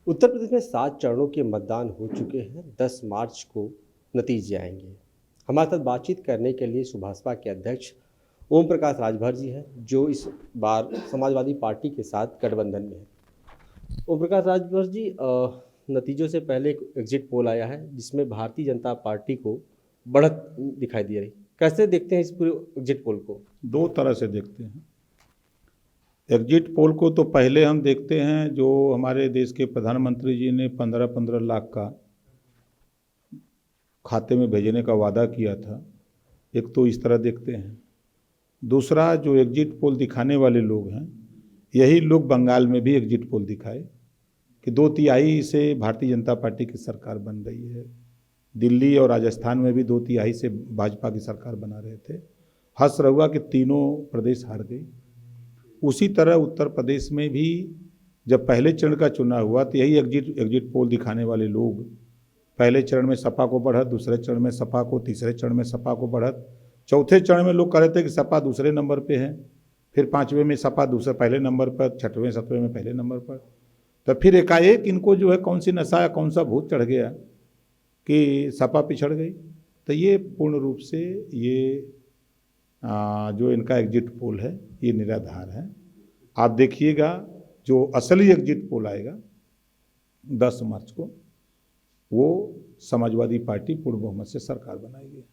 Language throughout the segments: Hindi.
उत्तर प्रदेश में 7 चरणों के मतदान हो चुके हैं। 10 मार्च को नतीजे आएंगे। हमारे साथ बातचीत करने के लिए सुभाषपा के अध्यक्ष ओम प्रकाश राजभर जी हैं, जो इस बार समाजवादी पार्टी के साथ गठबंधन में हैं। ओम प्रकाश राजभर जी, नतीजों से पहले एक एग्जिट पोल आया है जिसमें भारतीय जनता पार्टी को बढ़त दिखाई दे रही। कैसे देखते हैं इस पूरे एग्जिट पोल को? दो तरह से देखते हैं। एग्जिट पोल को तो पहले हम देखते हैं, जो हमारे देश के प्रधानमंत्री जी ने 15-15 लाख का खाते में भेजने का वादा किया था। एक तो इस तरह देखते हैं। दूसरा, जो एग्जिट पोल दिखाने वाले लोग हैं, यही लोग बंगाल में भी एग्जिट पोल दिखाए कि 2/3 से भारतीय जनता पार्टी की सरकार बन रही है। दिल्ली और राजस्थान में भी 2/3 से भाजपा की सरकार बना रहे थे। हंस रहुआ कि तीनों प्रदेश हार गई। उसी तरह उत्तर प्रदेश में भी जब पहले चरण का चुनाव हुआ तो यही एग्जिट पोल दिखाने वाले लोग पहले चरण में सपा को बढ़त, दूसरे चरण में सपा को, तीसरे चरण में सपा को बढ़त, चौथे चरण में लोग कह रहे थे कि सपा दूसरे नंबर पे है, फिर पाँचवें में सपा दूसरे पहले नंबर पर, छठवें सतवें में पहले नंबर पर। तो फिर एकाएक इनको जो है कौन सी नशा या कौन सा भूत चढ़ गया कि सपा पिछड़ गई। तो ये पूर्ण रूप से ये जो इनका एग्जिट पोल है ये निराधार है। आप देखिएगा जो असली एग्जिट पोल आएगा 10 मार्च को, वो समाजवादी पार्टी पूर्ण बहुमत से सरकार बनाएगी।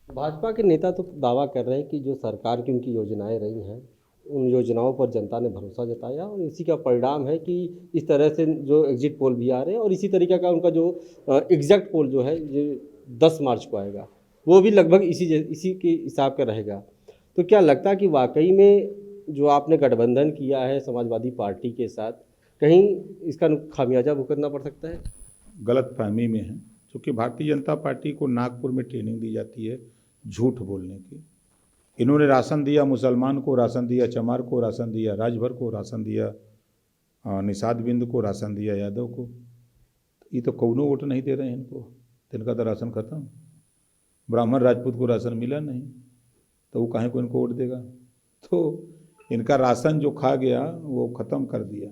भाजपा के नेता तो दावा कर रहे हैं कि जो सरकार की उनकी योजनाएं रही हैं, उन योजनाओं पर जनता ने भरोसा जताया और इसी का परिणाम है कि इस तरह से जो एग्जिट पोल भी आ रहे हैं और इसी तरीके का उनका जो एग्जैक्ट पोल जो है जो 10 मार्च को आएगा, वो भी लगभग इसी के हिसाब का रहेगा। तो क्या लगता है कि वाकई में जो आपने गठबंधन किया है समाजवादी पार्टी के साथ, कहीं इसका खामियाजा भुगतना पड़ सकता है? गलत फहमी में है, क्योंकि भारतीय जनता पार्टी को नागपुर में ट्रेनिंग दी जाती है झूठ बोलने की। इन्होंने राशन दिया, मुसलमान को राशन दिया, चमार को राशन दिया, राजभर को राशन दिया, निषाद बिंद को राशन दिया, यादव को। ये तो कौनो वोट नहीं दे रहे हैं इनको, तो इनका तो राशन खत्म। ब्राह्मण राजपूत को राशन मिला नहीं, तो वो काहे को इनको वोट देगा। तो इनका राशन जो खा गया वो ख़त्म कर दिया।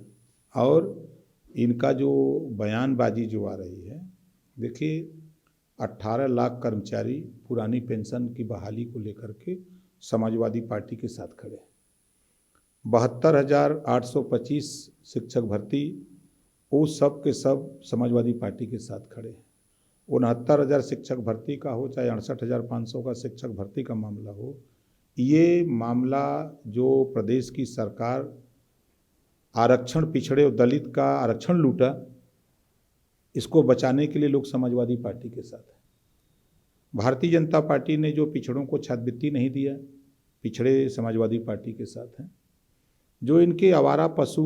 और इनका जो बयानबाजी जो आ रही है, देखिए 18 लाख कर्मचारी पुरानी पेंशन की बहाली को लेकर के समाजवादी पार्टी के साथ खड़े। 72,825 शिक्षक भर्ती, वो सब के सब समाजवादी पार्टी के साथ खड़े हैं। 69,000 शिक्षक भर्ती का हो, चाहे 68,500 का शिक्षक भर्ती का मामला हो, ये मामला जो प्रदेश की सरकार आरक्षण, पिछड़े और दलित का आरक्षण लूटा, इसको बचाने के लिए लोग समाजवादी पार्टी के साथ हैं। भारतीय जनता पार्टी ने जो पिछड़ों को छात्रवृत्ति नहीं दिया, पिछड़े समाजवादी पार्टी के साथ हैं। जो इनके आवारा पशु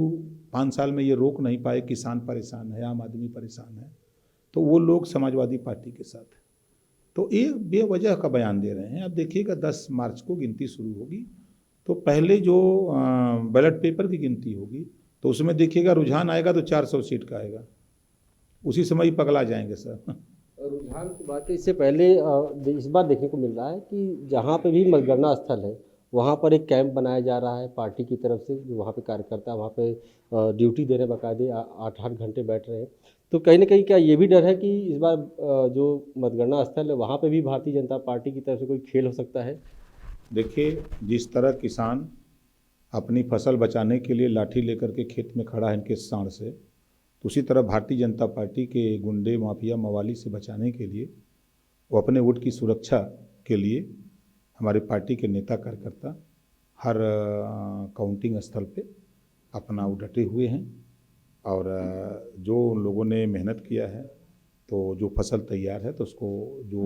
5 साल में ये रोक नहीं पाए, किसान परेशान है, आम आदमी परेशान है, तो वो लोग समाजवादी पार्टी के साथ हैं। तो एक बेवजह का बयान दे रहे हैं। अब देखिएगा 10 मार्च को गिनती शुरू होगी, तो पहले जो बैलेट पेपर की गिनती होगी तो उसमें देखिएगा रुझान आएगा तो 400 सीट का आएगा। उसी समय ही पगला जाएंगे सर। रुझान की बात है, इससे पहले इस बार देखने को मिल रहा है कि जहाँ पे भी मतगणना स्थल है वहाँ पर एक कैंप बनाया जा रहा है पार्टी की तरफ से। जो वहाँ पे कार्यकर्ता वहाँ पे ड्यूटी दे रहे हैं, बाकायदे 8-8 घंटे बैठ रहे हैं। तो कहीं ना कहीं क्या ये भी डर है कि इस बार जो मतगणना स्थल है वहाँ पे भी भारतीय जनता पार्टी की तरफ से कोई खेल हो सकता है? देखिए, जिस तरह किसान अपनी फसल बचाने के लिए लाठी लेकर के खेत में खड़ा है इनके सांड से, तो उसी तरह भारतीय जनता पार्टी के गुंडे, माफिया, मवाली से बचाने के लिए, वो अपने वोट की सुरक्षा के लिए हमारी पार्टी के नेता कार्यकर्ता हर काउंटिंग स्थल पे अपना वो डटे हुए हैं। और जो उन लोगों ने मेहनत किया है, तो जो फसल तैयार है तो उसको जो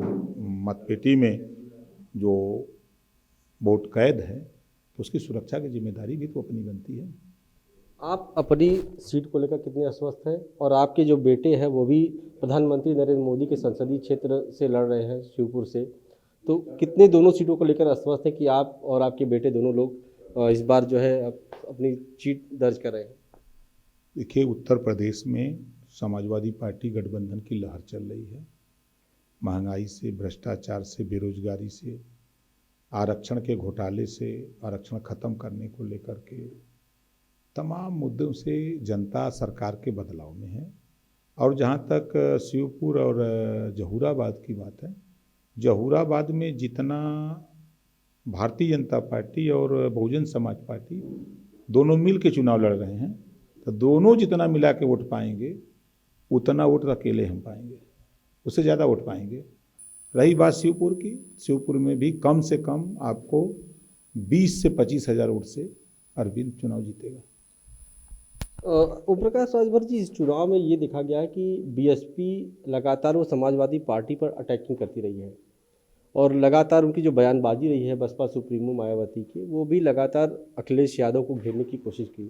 मतपेटी में जो वोट कैद है तो उसकी सुरक्षा की जिम्मेदारी भी तो अपनी बनती है। आप अपनी सीट को लेकर कितने आश्वस्त हैं? और आपके जो बेटे हैं वो भी प्रधानमंत्री नरेंद्र मोदी के संसदीय क्षेत्र से लड़ रहे हैं, शिवपुर से, तो कितने दोनों सीटों को लेकर आश्वस्त हैं कि आप और आपके बेटे दोनों लोग इस बार जो है अपनी जीत दर्ज कर रहे हैं? देखिए, उत्तर प्रदेश में समाजवादी पार्टी गठबंधन की लहर चल रही है। महंगाई से, भ्रष्टाचार से, बेरोजगारी से, आरक्षण के घोटाले से, आरक्षण खत्म करने को लेकर के, तमाम मुद्दों से जनता सरकार के बदलाव में है। और जहाँ तक शिवपुर और जहूराबाद की बात है, जहूराबाद में जितना भारतीय जनता पार्टी और बहुजन समाज पार्टी दोनों मिल के चुनाव लड़ रहे हैं, तो दोनों जितना मिला के वोट पाएंगे उतना वोट अकेले हम पाएंगे, उससे ज़्यादा वोट पाएंगे। रही बात शिवपुर की, शिवपुर में भी कम से कम आपको 20 से 25 हज़ार वोट से अरविंद चुनाव जीतेगा। ओम प्रकाश राजभर जी, इस चुनाव में ये देखा गया है कि बीएसपी लगातार वो समाजवादी पार्टी पर अटैकिंग करती रही है और लगातार उनकी जो बयानबाजी रही है बसपा सुप्रीमो मायावती की, वो भी लगातार अखिलेश यादव को घेरने की कोशिश की।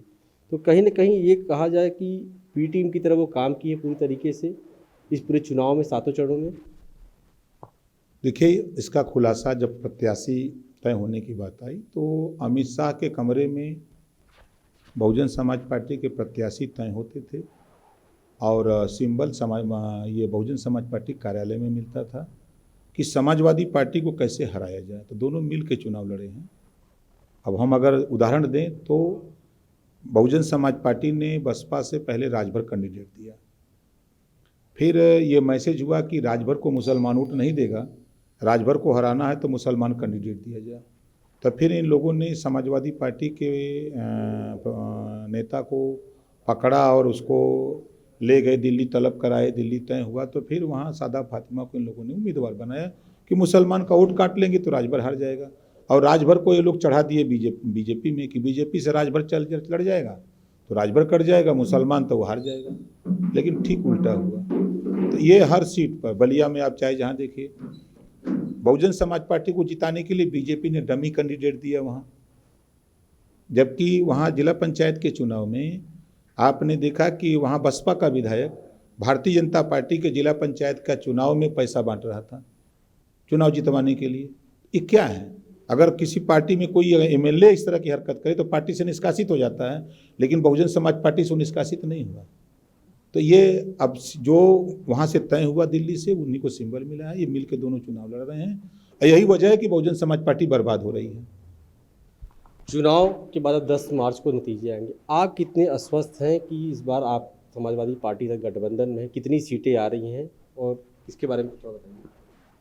तो कहीं ना कहीं ये कहा जाए कि पी टीम की तरह वो काम की है पूरी तरीके से इस पूरे चुनाव में, सातों चरणों में। देखिए, इसका खुलासा जब प्रत्याशी तय होने की बात आई तो अमित शाह के कमरे में बहुजन समाज पार्टी के प्रत्याशी तय होते थे और सिंबल ये बहुजन समाज पार्टी कार्यालय में मिलता था कि समाजवादी पार्टी को कैसे हराया जाए। तो दोनों मिल के चुनाव लड़े हैं। अब हम अगर उदाहरण दें तो बहुजन समाज पार्टी ने बसपा से पहले राजभर कैंडिडेट दिया, फिर ये मैसेज हुआ कि राजभर को मुसलमान वोट नहीं देगा, राजभर को हराना है तो मुसलमान कैंडिडेट दिया जाए। तब फिर इन लोगों ने समाजवादी पार्टी के नेता को पकड़ा और उसको ले गए दिल्ली, तलब कराए, दिल्ली तय हुआ। तो फिर वहाँ सादा फातिमा को इन लोगों ने उम्मीदवार बनाया कि मुसलमान का वोट काट लेंगे तो राजभर हार जाएगा। और राजभर को ये लोग चढ़ा दिए बीजेपी में कि बीजेपी से राजभर लड़ जाएगा तो राजभर कट जाएगा, मुसलमान तो वो हार जाएगा। लेकिन ठीक उल्टा हुआ। तो ये हर सीट पर, बलिया में आप चाहे जहाँ देखिए, बहुजन समाज पार्टी को जिताने के लिए बीजेपी ने डमी कैंडिडेट दिया वहाँ, जबकि वहाँ जिला पंचायत के चुनाव में आपने देखा कि वहाँ बसपा का विधायक भारतीय जनता पार्टी के जिला पंचायत का चुनाव में पैसा बांट रहा था चुनाव जितवाने के लिए। ये क्या है? अगर किसी पार्टी में कोई एमएलए इस तरह की हरकत करे तो पार्टी से निष्कासित हो जाता है, लेकिन बहुजन समाज पार्टी से निष्कासित नहीं हुआ। तो ये अब जो वहाँ से तय हुआ दिल्ली से, उन्हीं को सिंबल मिला है। ये मिल के दोनों चुनाव लड़ रहे हैं। यही वजह है कि बहुजन समाज पार्टी बर्बाद हो रही है। चुनाव के बाद 10 मार्च को नतीजे आएंगे। आप कितने आश्वस्त हैं कि इस बार आप समाजवादी पार्टी से गठबंधन में कितनी सीटें आ रही हैं और इसके बारे में क्या बताएंगे?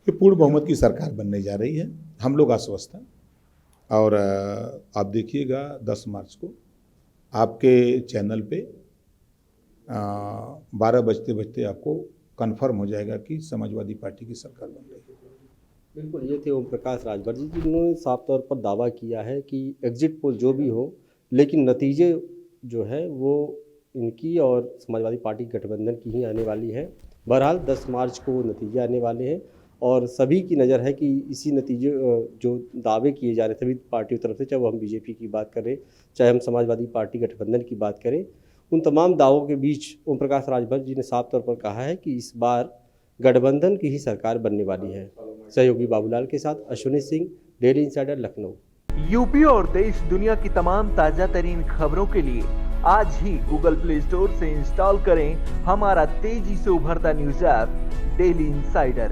कि पूर्ण बहुमत की सरकार बनने जा रही है, हम लोग आश्वस्त हैं। और आप देखिएगा 10 मार्च को आपके चैनल पे 12 बजते आपको कन्फर्म हो जाएगा कि समाजवादी पार्टी की सरकार बन रही है। बिल्कुल, ये थे ओम प्रकाश राजभर जी, जिन्होंने साफ तौर पर दावा किया है कि एग्जिट पोल जो भी हो, लेकिन नतीजे जो है वो इनकी और समाजवादी पार्टी गठबंधन की ही आने वाली है। बहरहाल 10 मार्च को नतीजे आने वाले हैं और सभी की नज़र है कि इसी नतीजे जो दावे किए जा रहे सभी पार्टियों की तरफ से, चाहे वो हम बीजेपी की बात करें, चाहे हम समाजवादी पार्टी गठबंधन की बात करें, उन तमाम दावों के बीच ओम प्रकाश राजभर जी ने साफ तौर पर कहा है कि इस बार गठबंधन की ही सरकार बनने वाली है। सहयोगी बाबूलाल के साथ Ashwini Singh, daily insider, Lucknow. UP और देश दुनिया की तमाम ताजा तरीन खबरों के लिए आज ही गूगल प्ले स्टोर से इंस्टॉल करें हमारा तेजी से उभरता न्यूज ऐप डेली इंसाइडर।